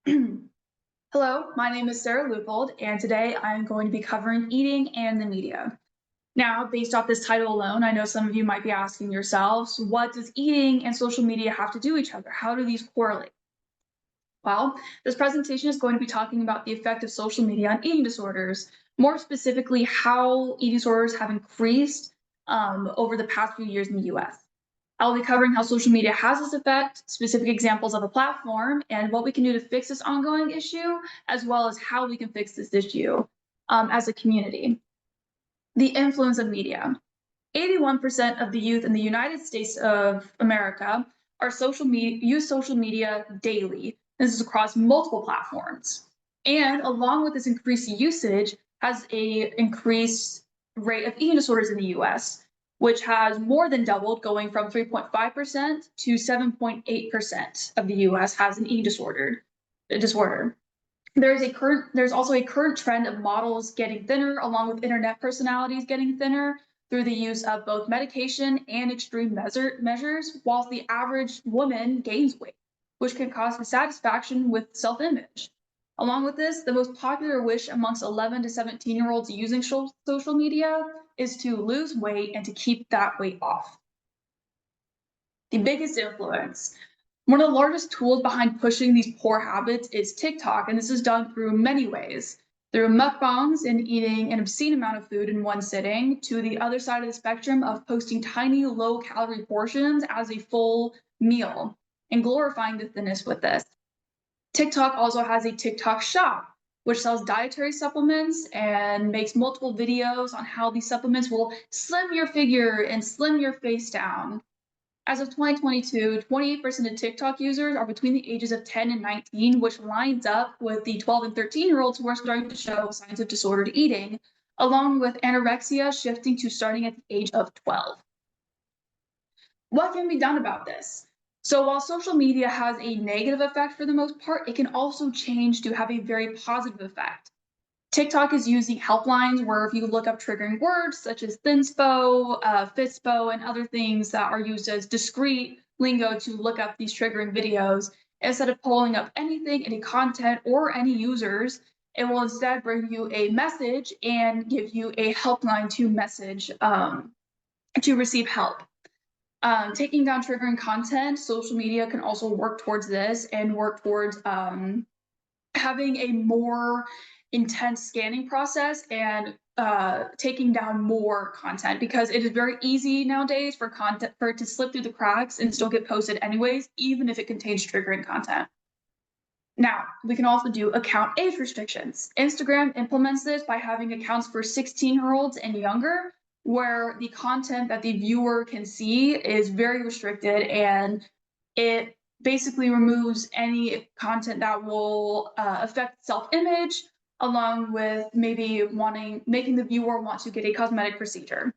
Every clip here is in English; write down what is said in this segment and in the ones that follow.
Hello, my name is Sarah Leupold, and today I'm going to be covering eating and the media. Now, based off this title alone, I know some of you might be asking yourselves, what does eating and social media have to do with each other? How do these correlate? Well, this presentation is going to be talking about the effect of social media on eating disorders, more specifically, how eating disorders have increased over the past few years in the US. I'll be covering how social media has this effect, specific examples of a platform, and what we can do to fix this ongoing issue, as well as how we can fix this issue as a community. The influence of media. 81% of the youth in the United States of America are use social media daily. This is across multiple platforms. And along with this increased usage has a increased rate of eating disorders in the US, which has more than doubled, going from 3.5% to 7.8% of the US has an eating disorder. There's also a current trend of models getting thinner, along with internet personalities getting thinner through the use of both medication and extreme measures, whilst the average woman gains weight, which can cause dissatisfaction with self-image. Along with this, the most popular wish amongst 11 to 17-year-olds using social media is to lose weight and to keep that weight off. The biggest influence. One of the largest tools behind pushing these poor habits is TikTok, and this is done through many ways. Through mukbangs and eating an obscene amount of food in one sitting, to the other side of the spectrum of posting tiny, low-calorie portions as a full meal and glorifying the thinness with this. TikTok also has a TikTok shop, which sells dietary supplements and makes multiple videos on how these supplements will slim your figure and slim your face down. As of 2022, 28% of TikTok users are between the ages of 10 and 19, which lines up with the 12 and 13-year-olds who are starting to show signs of disordered eating, along with anorexia shifting to starting at the age of 12. What can be done about this? So while social media has a negative effect for the most part, it can also change to have a very positive effect. TikTok is using helplines where if you look up triggering words such as thinspo, fitspo, and other things that are used as discrete lingo to look up these triggering videos, instead of pulling up anything, any content, or any users, it will instead bring you a message and give you a helpline to message to receive help. Taking down triggering content, social media can also work towards this and work towards having a more intense scanning process and taking down more content, because it is very easy nowadays for it to slip through the cracks and still get posted anyways, even if it contains triggering content. Now, we can also do account age restrictions. Instagram implements this by having accounts for 16-year-olds and younger, where the content that the viewer can see is very restricted, and it basically removes any content that will affect self-image, along with maybe making the viewer want to get a cosmetic procedure.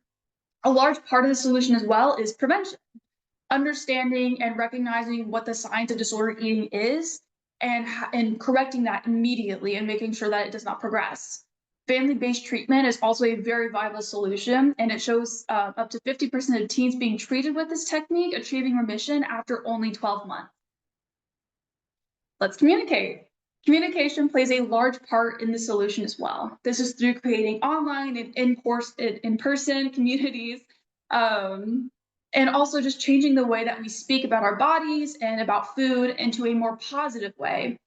A large part of the solution as well is prevention, understanding and recognizing what the signs of disordered eating is, and correcting that immediately and making sure that it does not progress. Family-based treatment is also a very viable solution, and it shows up to 50% of teens being treated with this technique achieving remission after only 12 months. Let's communicate. Communication plays a large part in the solution as well. This is through creating online and in-person communities, and also just changing the way that we speak about our bodies and about food into a more positive way.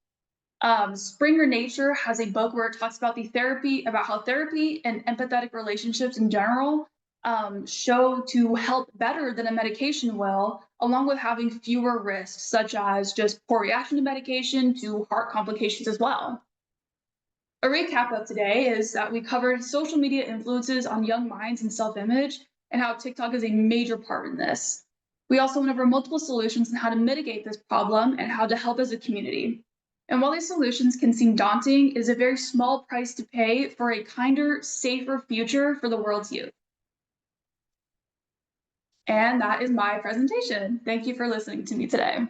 Springer Nature has a book where it talks about how therapy and empathetic relationships in general show to help better than a medication will, along with having fewer risks, such as just poor reaction to medication to heart complications as well. A recap of today is that we covered social media influences on young minds and self-image, and how TikTok is a major part in this. We also went over multiple solutions on how to mitigate this problem and how to help as a community. And while these solutions can seem daunting, it is a very small price to pay for a kinder, safer future for the world's youth. And that is my presentation. Thank you for listening to me today.